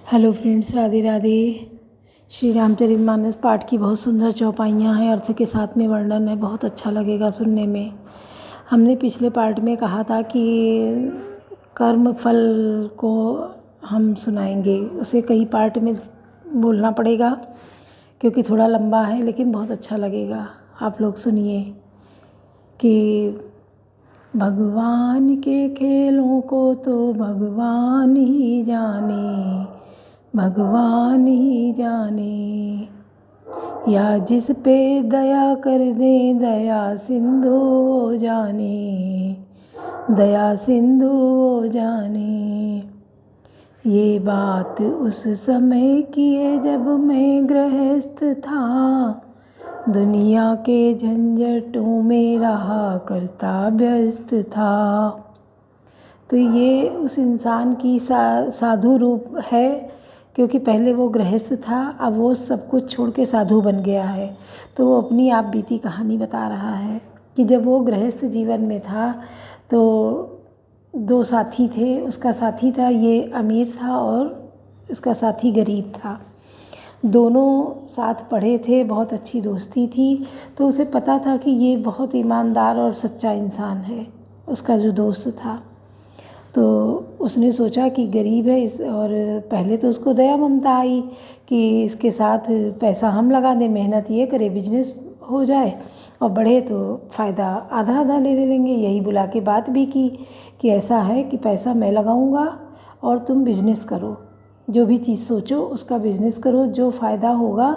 Hello friends, Radhe Radhe. Shri Ramcharitmanas पाठ की बहुत सुंदर चौपाइयाँ हैं, अर्थ के साथ में वर्णन है, बहुत अच्छा लगेगा सुनने में। हमने पिछले पार्ट में कहा था कि कर्म फल को हम सुनाएंगे, उसे कई पार्ट में बोलना पड़ेगा क्योंकि थोड़ा लंबा है, लेकिन बहुत अच्छा लगेगा। आप लोग सुनिए कि भगवान के खेलों को तो भगवान ही जाने, भगवान ही जाने, या जिस पे दया कर दे दया सिंधु वो जाने, दया सिंधु वो जाने। ये बात उस समय की है जब मैं गृहस्थ था, दुनिया के झंझटों में रहा करता व्यस्त था। तो ये उस इंसान की साधु रूप है, क्योंकि पहले वो गृहस्थ था, अब वो सब कुछ छोड़ के साधु बन गया है। तो वो अपनी आप बीती कहानी बता रहा है कि जब वो गृहस्थ जीवन में था तो दो साथी थे। उसका साथी था ये अमीर था और इसका साथी गरीब था। दोनों साथ पढ़े थे, बहुत अच्छी दोस्ती थी। तो उसे पता था कि ये बहुत ईमानदार और सच्चा इंसान है, उसका जो दोस्त था। तो उसने सोचा कि गरीब है और पहले तो उसको दया ममता आई कि इसके साथ पैसा हम लगा दें, मेहनत ये करे, बिजनेस हो जाए और बढ़े तो फ़ायदा आधा आधा ले लेंगे। यही बुला के बात भी की कि ऐसा है कि पैसा मैं लगाऊंगा और तुम बिजनेस करो, जो भी चीज़ सोचो उसका बिजनेस करो, जो फ़ायदा होगा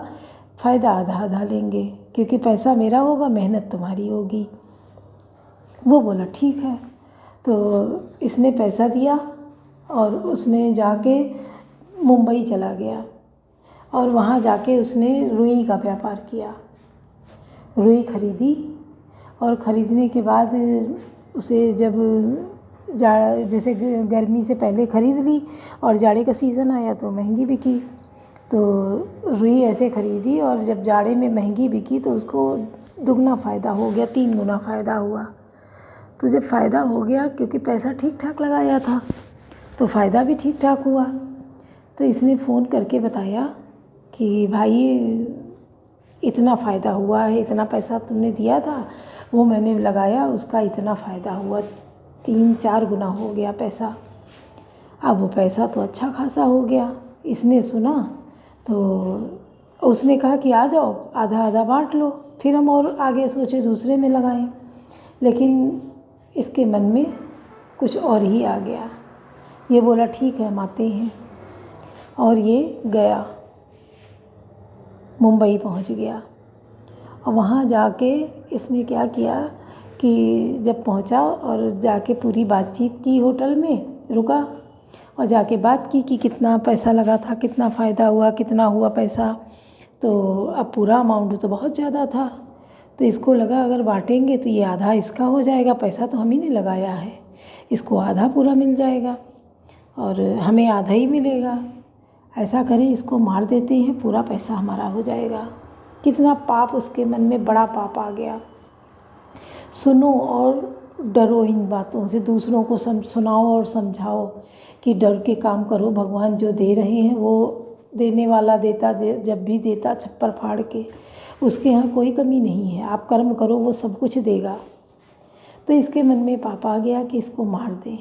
फ़ायदा आधा आधा लेंगे, क्योंकि पैसा मेरा होगा, मेहनत तुम्हारी होगी। वो बोला ठीक है। तो इसने पैसा दिया और उसने जाके मुंबई चला गया और वहाँ जाके उसने रुई का व्यापार किया। रुई खरीदी और ख़रीदने के बाद उसे जब जैसे गर्मी से पहले ख़रीद ली और जाड़े का सीज़न आया तो महंगी बिकी। तो रुई ऐसे ख़रीदी और जब जाड़े में महंगी बिकी तो उसको दुगना फ़ायदा हो गया, 3 गुना फ़ायदा हुआ। तो जब फ़ायदा हो गया, क्योंकि पैसा ठीक ठाक लगाया था तो फ़ायदा भी ठीक ठाक हुआ। तो इसने फ़ोन करके बताया कि भाई इतना फ़ायदा हुआ है, इतना पैसा तुमने दिया था वो मैंने लगाया, उसका इतना फ़ायदा हुआ, 3-4 गुना हो गया पैसा। अब वो पैसा तो अच्छा खासा हो गया। इसने सुना तो उसने कहा कि आ जाओ, आधा आधा बांट लो, फिर हम और आगे सोचे दूसरे में लगाएं। लेकिन इसके मन में कुछ और ही आ गया। ये बोला ठीक है हम आते हैं, और ये गया, मुंबई पहुंच गया। और वहाँ जाके इसने क्या किया कि जब पहुंचा और जाके पूरी बातचीत की, होटल में रुका और जाके बात की कि कितना पैसा लगा था, कितना फ़ायदा हुआ, कितना हुआ पैसा। तो अब पूरा अमाउंट तो बहुत ज़्यादा था, तो इसको लगा अगर बांटेंगे तो ये आधा इसका हो जाएगा, पैसा तो हम ही ने लगाया है, इसको आधा पूरा मिल जाएगा और हमें आधा ही मिलेगा। ऐसा करें, इसको मार देते हैं, पूरा पैसा हमारा हो जाएगा। कितना पाप उसके मन में, बड़ा पाप आ गया। सुनो और डरो इन बातों से, दूसरों को सुनाओ और समझाओ कि डर के काम करो। भगवान जो दे रहे हैं वो देने वाला देता, जब भी देता छप्पर फाड़ के, उसके यहाँ कोई कमी नहीं है। आप कर्म करो, वो सब कुछ देगा। तो इसके मन में पाप आ गया कि इसको मार दें।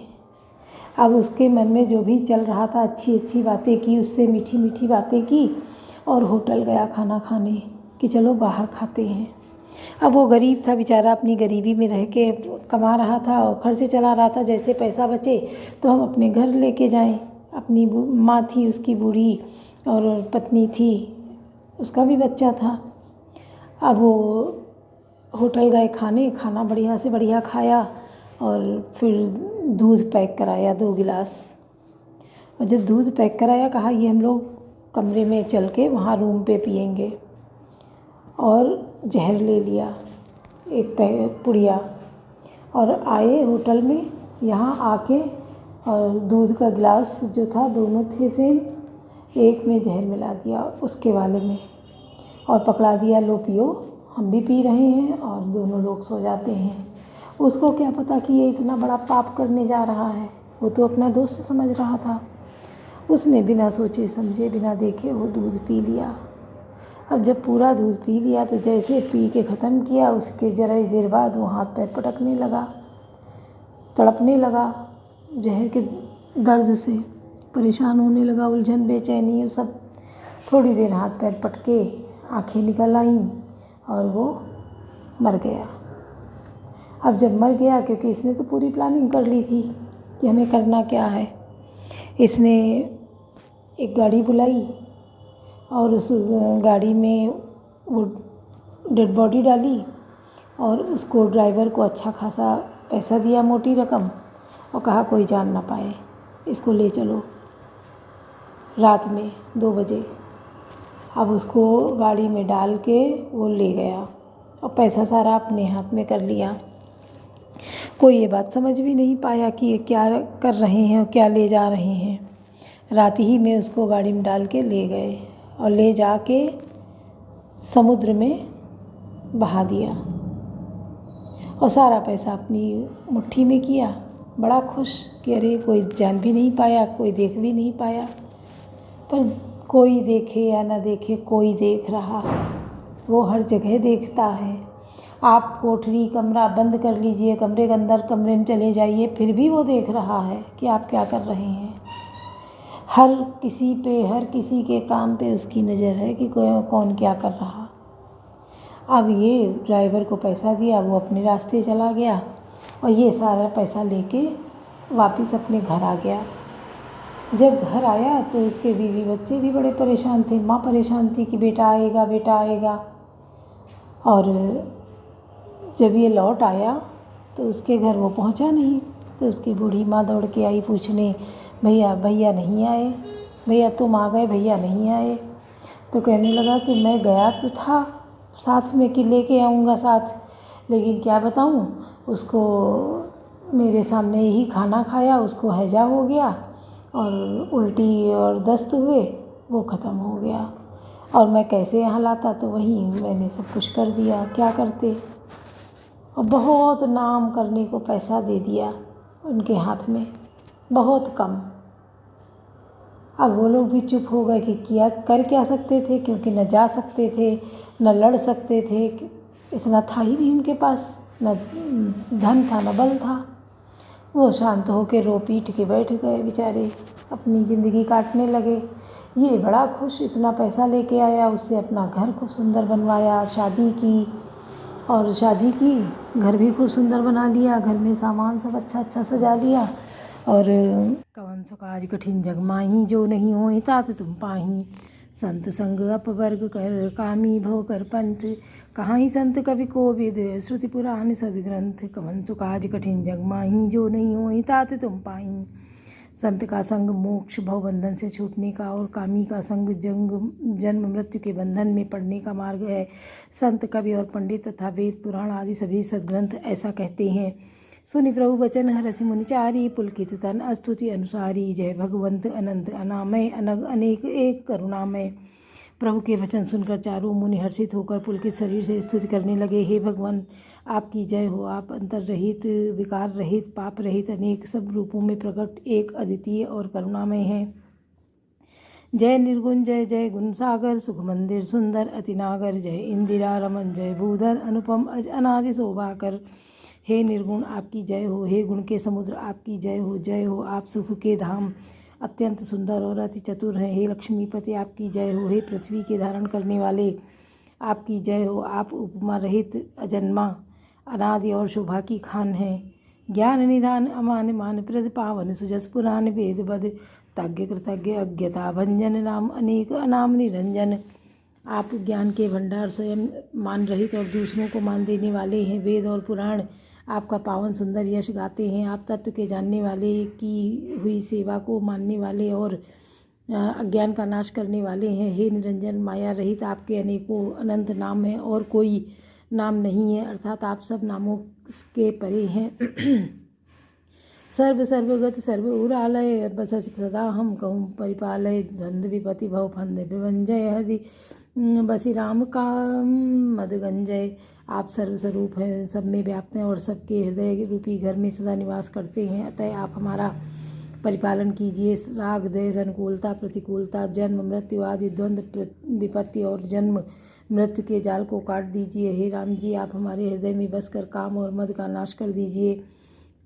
अब उसके मन में जो भी चल रहा था, अच्छी अच्छी बातें की, उससे मीठी मीठी बातें की और होटल गया खाना खाने कि चलो बाहर खाते हैं। अब वो गरीब था बेचारा, अपनी गरीबी में रह के कमा रहा था और खर्चे चला रहा था, जैसे पैसा बचे तो हम अपने घर लेके जाएं। अपनी माँ थी उसकी बूढ़ी और पत्नी थी, उसका भी बच्चा था। अब वो होटल गए खाना बढ़िया से बढ़िया खाया और फिर दूध पैक कराया 2 गिलास। और जब दूध पैक कराया, कहा ये हम लोग कमरे में चल के वहाँ रूम पे पिएंगे, और जहर ले लिया एक पुड़िया और आए होटल में। यहाँ आके और दूध का गिलास जो था, दोनों थे सेम, एक में जहर मिला दिया उसके वाले में और पकड़ा दिया, लो पियो, हम भी पी रहे हैं और दोनों लोग सो जाते हैं। उसको क्या पता कि ये इतना बड़ा पाप करने जा रहा है, वो तो अपना दोस्त समझ रहा था। उसने बिना सोचे समझे, बिना देखे वो दूध पी लिया। अब जब पूरा दूध पी लिया तो जैसे पी के ख़त्म किया, उसके ज़रा ही देर बाद वो हाथ पैर पटकने लगा, तड़पने लगा, जहर के दर्द से परेशान होने लगा, उलझन बेचैनी वो सब। थोड़ी देर हाथ पैर पटके, आंखें निकल आईं और वो मर गया। अब जब मर गया, क्योंकि इसने तो पूरी प्लानिंग कर ली थी कि हमें करना क्या है, इसने एक गाड़ी बुलाई और उस गाड़ी में वो डेड बॉडी डाली और उसको ड्राइवर को अच्छा खासा पैसा दिया, मोटी रकम, और कहा कोई जान ना पाए, इसको ले चलो रात में 2 बजे। अब उसको गाड़ी में डाल के वो ले गया और पैसा सारा अपने हाथ में कर लिया। कोई ये बात समझ भी नहीं पाया कि ये क्या कर रहे हैं और क्या ले जा रहे हैं। रात ही में उसको गाड़ी में डाल के ले गए और ले जाके समुद्र में बहा दिया और सारा पैसा अपनी मुट्ठी में किया। बड़ा खुश कि अरे कोई जान भी नहीं पाया, कोई देख भी नहीं पाया। पर कोई देखे या ना देखे, कोई देख रहा है, वो हर जगह देखता है। आप कोठरी कमरा बंद कर लीजिए, कमरे के अंदर कमरे में चले जाइए, फिर भी वो देख रहा है कि आप क्या कर रहे हैं। हर किसी पे, हर किसी के काम पे उसकी नज़र है कि कौन क्या कर रहा। अब ये ड्राइवर को पैसा दिया, वो अपने रास्ते चला गया और ये सारा पैसा लेके वापस अपने घर आ गया। जब घर आया तो उसके बीवी बच्चे भी बड़े परेशान थे, माँ परेशान थी कि बेटा आएगा, बेटा आएगा। और जब ये लौट आया तो उसके घर वो पहुँचा नहीं, तो उसकी बूढ़ी माँ दौड़ के आई पूछने, भैया नहीं आए, भैया तुम आ गए, भैया नहीं आए। तो कहने लगा कि मैं गया तो था साथ में कि लेके आऊँगा साथ, लेकिन क्या बताऊँ, उसको मेरे सामने ही खाना खाया, उसको हैजा हो गया और उल्टी और दस्त हुए, वो ख़त्म हो गया। और मैं कैसे यहाँ लाता, तो वहीं मैंने सब कुछ कर दिया, क्या करते। और बहुत नाम करने को पैसा दे दिया उनके हाथ में, बहुत कम। अब वो लोग भी चुप हो गए कि किया कर क्या सकते थे, क्योंकि न जा सकते थे, न लड़ सकते थे, इतना था ही नहीं उनके पास, न धन था न बल था। वो शांत होकर रो पीट के बैठ गए बेचारे, अपनी ज़िंदगी काटने लगे। ये बड़ा खुश, इतना पैसा लेके आया, उससे अपना घर खूब सुंदर बनवाया, शादी की, और शादी की, घर भी खूब सुंदर बना लिया, घर में सामान सब अच्छा अच्छा सजा लिया। और कवन सो काज कठिन जग माही, जो नहीं होई तात तुम पाही, संत संग अपवर्ग कर कामी भव कर पंथ, कहाँ संत कवि कोविद श्रुति पुराण सदग्रंथ, कवन सो काज कठिन जग माही, जो नहीं होई तात तुम पाही। संत का संग मोक्ष भव बंधन से छूटने का, और कामी का संग जन्म मृत्यु के बंधन में पड़ने का मार्ग है। संत कवि और पंडित तथा वेद पुराण आदि सभी सदग्रंथ ऐसा कहते हैं। सुनि प्रभु वचन हरसि मुनिचारी, पुलकित तन स्तुति अनुसारी, जय भगवंत अनंत अनामय अनग अनेक एक करुणामय। प्रभु के वचन सुनकर चारों मुनि हर्षित होकर पुलकित शरीर से स्तुति करने लगे। हे भगवान, आपकी जय हो, आप अंतर रहित, विकार रहित, पाप रहित, अनेक सब रूपों में प्रकट, एक अद्वितीय और करुणामय हैं। जय निर्गुण, जय जय गुण सागर, सुख मंदिर सुंदर अतिनागर, जय इंदिरा रमन, जय भूधर अनुपम अज अनादि शोभाकर। हे निर्गुण, आपकी जय हो, हे गुण के समुद्र आपकी जय हो, जय हो, आप सुख के धाम अत्यंत सुंदर और अति चतुर हैं। हे लक्ष्मीपति, आपकी जय हो, हे पृथ्वी के धारण करने वाले आपकी जय हो, आप उपमा रहित, अजन्मा, अनादि और शोभा की खान हैं। ज्ञान निधान अमान मान प्रद पावन, सुजस पुराण वेद बद, तज्ञ कृतज्ञ अज्ञता भंजन, नाम अनेक अनाम निरंजन। आप ज्ञान के भंडार, स्वयं मान रहित और दूसरों को मान देने वाले हैं। वेद और पुराण आपका पावन सुंदर यश गाते हैं। आप तत्व के जानने वाले, की हुई सेवा को मानने वाले और अज्ञान का नाश करने वाले हैं। हे निरंजन, माया रहित आपके अनेकों अनंत नाम हैं और कोई नाम नहीं है, अर्थात आप सब नामों के परे हैं। सर्व सर्वगत सर्व उरालय, बस सदा हम कहूँ परिपालय, द्वंद विपति भव फंद विभंजय, हृदय बसी राम का मद गंजय। आप सर्वस्वरूप हैं, सब में व्याप्त हैं और सबके हृदय रूपी घर में सदा निवास करते हैं, अतः आप हमारा परिपालन कीजिए। राग द्वेष, अनुकूलता प्रतिकूलता, जन्म मृत्यु आदि द्वंद्व विपत्ति और जन्म मृत्यु के जाल को काट दीजिए। हे राम जी, आप हमारे हृदय में बस कर काम और मद का नाश कर दीजिए।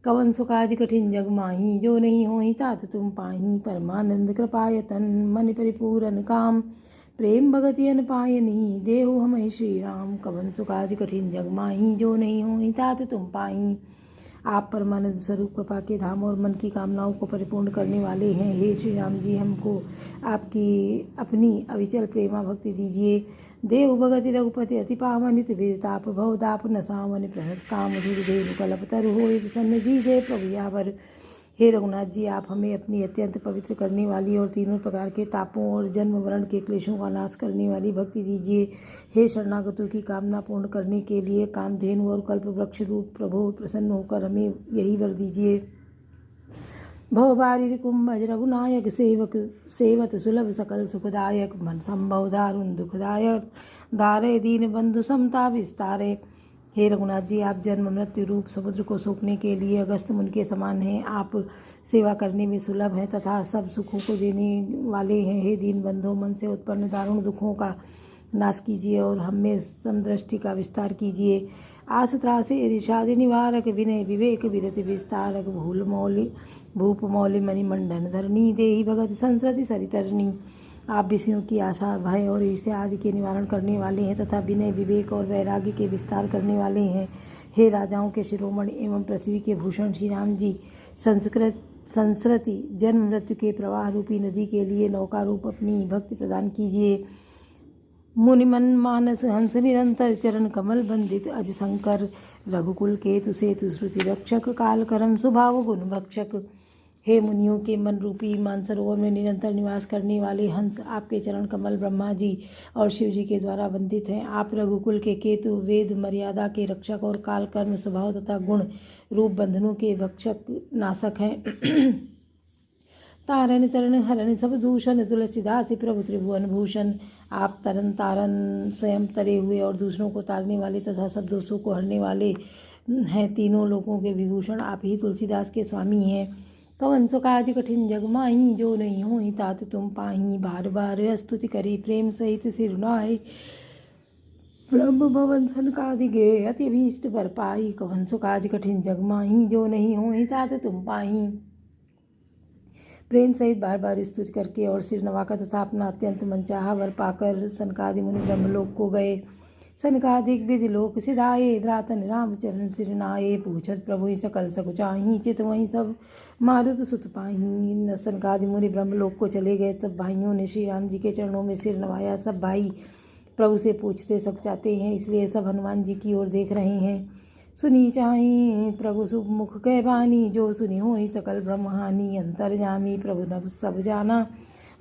कवन सो काज कठिन जग माही, जो नहीं होहि तात तुम पाही। परमानंद कृपायतन मन परिपूरन काम, प्रेम भगति अन पायनी देहु हमें श्री राम। कवन सो काज कठिन जग माही, जो नहीं होहि तात तुम पाही। आप परमानंद स्वरूप कृपा के धाम और मन की कामनाओं को परिपूर्ण करने वाले हैं। हे श्री राम जी, हमको आपकी अपनी अविचल प्रेमा भक्ति दीजिए। देव भगति रघुपति अति पावनित विरताप भवदाप नसावन प्रहत काम देव कल्प तरु होय प्रसन्न दीजिए प्रभु यावर। हे रघुनाथ जी, आप हमें अपनी अत्यंत पवित्र करने वाली और तीनों प्रकार के तापों और जन्म मरण के क्लेशों का नाश करने वाली भक्ति दीजिए। हे शरणागतों की कामना पूर्ण करने के लिए कामधेनु और कल्प वृक्ष रूप प्रभु प्रसन्न होकर हमें यही वर दीजिए। भवबारिधि कुंभज रघुनायक सेवक सेवत सुलभ सकल सुखदायक, मन संभव दारुण दुखदायक, दारे दीन बंधु समता विस्तारे। हे रघुनाथ जी, आप जन्म मृत्यु रूप समुद्र को सोखने के लिए अगस्त मुनि के समान हैं। आप सेवा करने में सुलभ हैं तथा सब सुखों को देने वाले हैं। हे दीन बंधु, मन से उत्पन्न दारुण दुखों का नाश कीजिए और हमें समदृष्टि का विस्तार कीजिए। आस त्रासे ऋषादि निवारक, विनय विवेक विरति विस्तारक, भूल मौलि भूप मौलि मणिमंडन धरणी, देहि भगत संस्कृति सरितरणी। आप विषयों की आशा भय और ईर्ष्या आदि के निवारण करने वाले हैं तथा विनय विवेक और वैराग्य के विस्तार करने वाले हैं। हे राजाओं के शिरोमणि एवं पृथ्वी के भूषण श्री राम जी, संस्कृति जन्म मृत्यु के प्रवाह रूपी नदी के लिए नौका रूप अपनी भक्ति प्रदान कीजिए। मुनिमन मानस हंस निरंतर, चरण कमल बंदित अज शंकर, रघुकुल केतु सेतु श्रुति रक्षक, काल करम स्वभाव गुण भक्षक। हे मुनियों के मन रूपी मानसरोवर में निरंतर निवास करने वाले हंस, आपके चरण कमल ब्रह्मा जी और शिव जी के द्वारा वंदित हैं। आप रघुकुल के केतु, वेद मर्यादा के रक्षक और काल कर्म स्वभाव तथा गुण रूप बंधनों के भक्षक नाशक हैं। तारन तरन हरन सब दूषण, तुलसीदास प्रभु त्रिभुवन भूषण। आप तरन तारन स्वयं तरे हुए और दूसरों को तारने वाले तथा सब दोषों को हरने वाले हैं। तीनों लोगों के विभूषण आप ही तुलसीदास के स्वामी हैं। कवन सो काज कठिन जग माही, जो नहीं होहि तात तुम पाही। बार बार स्तुति करी प्रेम सहित सिर नाय, ब्रह्म भवन सनकादि गे अति अभीष्ट बर पाई। कवन सो काज कठिन जग माही, जो नहीं होहि तात तुम पाही। प्रेम सहित बार बार स्तुति करके और सिर नवाकर तथा अपना अत्यंत मनचाहा वर पाकर सनकादि मुनि ब्रह्मलोक को गए। सनकादिक विधि लोक सिधाए, भ्रातन रामचरण सिर नाये। पूछत प्रभु सकल सकुचाही, चित वहीं सब मारुत सुत पाही। सनकादि मुनि ब्रह्मलोक को चले गए। तब भाइयों ने श्री राम जी के चरणों में सिर नवाया। सब भाई प्रभु से पूछते सकुचाते हैं, इसलिए सब हनुमान जी की ओर देख रहे हैं। सुनी चाही प्रभु शुभ मुख कह बानी, जो सुनी होई सकल ब्रह्महानि। अंतर्जामी प्रभु नभ सब जाना,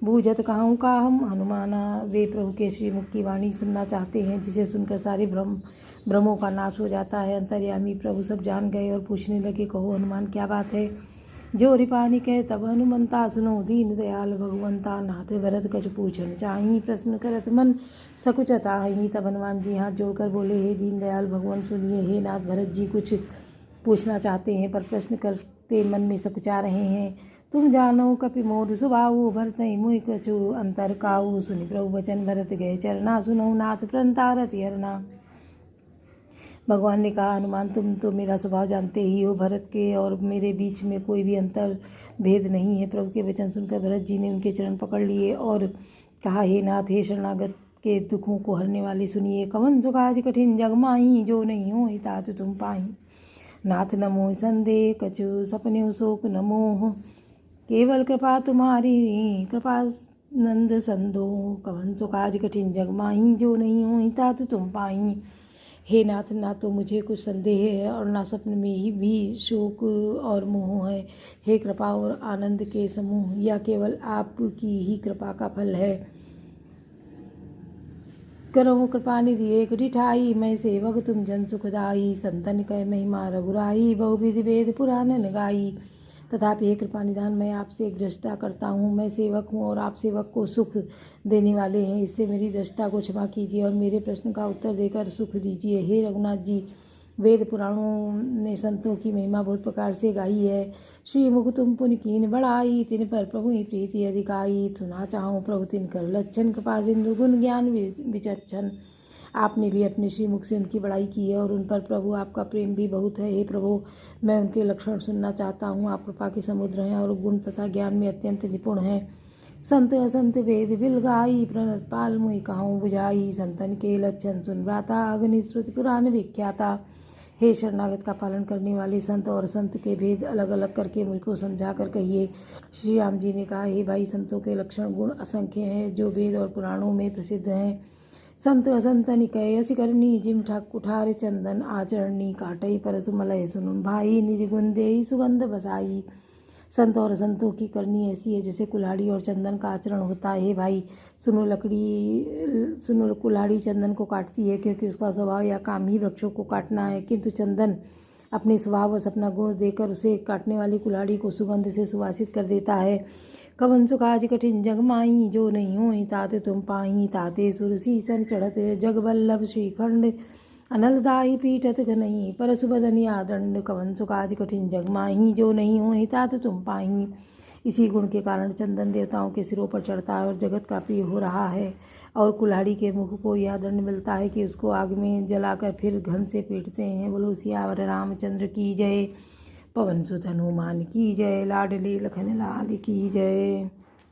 बूझत कहाऊँ का हम हनुमाना। वे प्रभु के श्रीमुख की वाणी सुनना चाहते हैं, जिसे सुनकर सारे भ्रमों का नाश हो जाता है। अंतर्यामी प्रभु सब जान गए और पूछने लगे, कहो हनुमान क्या बात है। जो रिपानी कहे तब हनुमंता, सुनो दीन दयाल भगवंता। नाथ भरत कछ पूछन चाही, प्रश्न करत मन सकुचता ही। तब हनुमान जी हाथ जोड़कर बोले, हे दीन दयाल भगवान सुनिए। हे नाथ भरत जी कुछ पूछना चाहते हैं पर प्रश्न करते मन में सकुचा रहे हैं। तुम जानो कपि मोर सुभाऊ, भरतहि मुहि कछु अंतर काऊ। सुनि प्रभु वचन भरत गए चरना, सुनो नाथ प्रणतारत हरना। भगवान ने कहा, हनुमान तुम तो मेरा स्वभाव जानते ही हो। भरत के और मेरे बीच में कोई भी अंतर भेद नहीं है। प्रभु के वचन सुनकर भरत जी ने उनके चरण पकड़ लिए और कहा, हे नाथ, हे शरणागत के दुखों को हरने वाले सुनिए। कवन सो काज कठिन जग माही, जो नहीं होहि तात तुम पाही। नाथ न मोहि संदेह कछु, सपने शोक न मोह। केवल कृपा तुम्हारी कृपा नंद संदो। कवन सो काज कठिन जग माही, जो नहीं होहि तात तुम पाही। हे नाथ, ना तो मुझे कुछ संदेह है और ना सपन में ही भी शोक और मोह है। हे कृपा और आनंद के समूह, या केवल आपकी ही कृपा का फल है। करो कृपा निधि एक डिठाई, मैं सेवक तुम जन सुखदाई। संतन कह महिमा रघुराई, बहुविधि वेद पुराण गाई। तथापि हे कृपा निधान, मैं आपसे एक दृष्टा करता हूँ। मैं सेवक हूँ और आप सेवक को सुख देने वाले हैं। इससे मेरी दृष्टा को क्षमा कीजिए और मेरे प्रश्न का उत्तर देकर सुख दीजिए। हे रघुनाथ जी, वेद पुराणों ने संतों की महिमा बहुत प्रकार से गाई है। श्री मुख तुम पुन कीन बढ़ाई, तिन पर प्रभु ही प्रीति अधिकाई। सुना चाहूँ प्रभु तिन कर लक्षण, कृपा सिंधु गुण ज्ञान विचक्षण। आपने भी अपने श्रीमुख से उनकी बड़ाई की है और उन पर प्रभु आपका प्रेम भी बहुत है। हे प्रभु, मैं उनके लक्षण सुनना चाहता हूँ। आप कृपा के समुद्र हैं और गुण तथा ज्ञान में अत्यंत निपुण हैं। संत असंत वेद बिल गाई, प्रणत पाल मुहि कहूँ बुझाई। संतन के लक्षण सुन भ्राता, अग्नि श्रुति पुराण विख्याता। हे शरणागत का पालन करने वाले संत और संत के भेद अलग अलग करके मुझको समझा कर कहिए। श्री राम जी ने कहा, हे भाई, संतों के लक्षण गुण असंख्य हैं जो वेद और पुराणों में प्रसिद्ध हैं। संत असंत निकय असी करनी, जिम ठाक कुठार चंदन आचरणी। काटई परसु मलय सुनुन भाई, निज गुण देई सुगंध बसाई। संत और संतों की करनी ऐसी है जैसे कुल्हाड़ी और चंदन का आचरण होता है। भाई सुनो, कुल्हाड़ी चंदन को काटती है क्योंकि उसका स्वभाव या काम ही वृक्षों को काटना है, किंतु चंदन अपने स्वभाव व अपना गुण देकर उसे काटने वाली कुल्हाड़ी को सुगंध से सुवासित कर देता है। कवन सुखाज कठिन जग माही, जो नहीं होई ताते तुम पाही। ताते सुर सीसन चढ़त जग बल्लभ, श्रीखंड अनलदाही पीठत घनई। परसु बदनिया दंड, कवन सुखाज कठिन जग माही। जो नहीं होई तात तुम पाही। इसी गुण के कारण चंदन देवताओं के सिरों पर चढ़ता है और जगत का प्रिय हो रहा है। और कुल्हाड़ी के मुख को यह दंड मिलता है कि उसको आग में जलाकर फिर घन से पीटते हैं। बोलो सियावर रामचंद्र की जय। पवन सुत हनुमान की जय। लाडली लखन लाल की जय।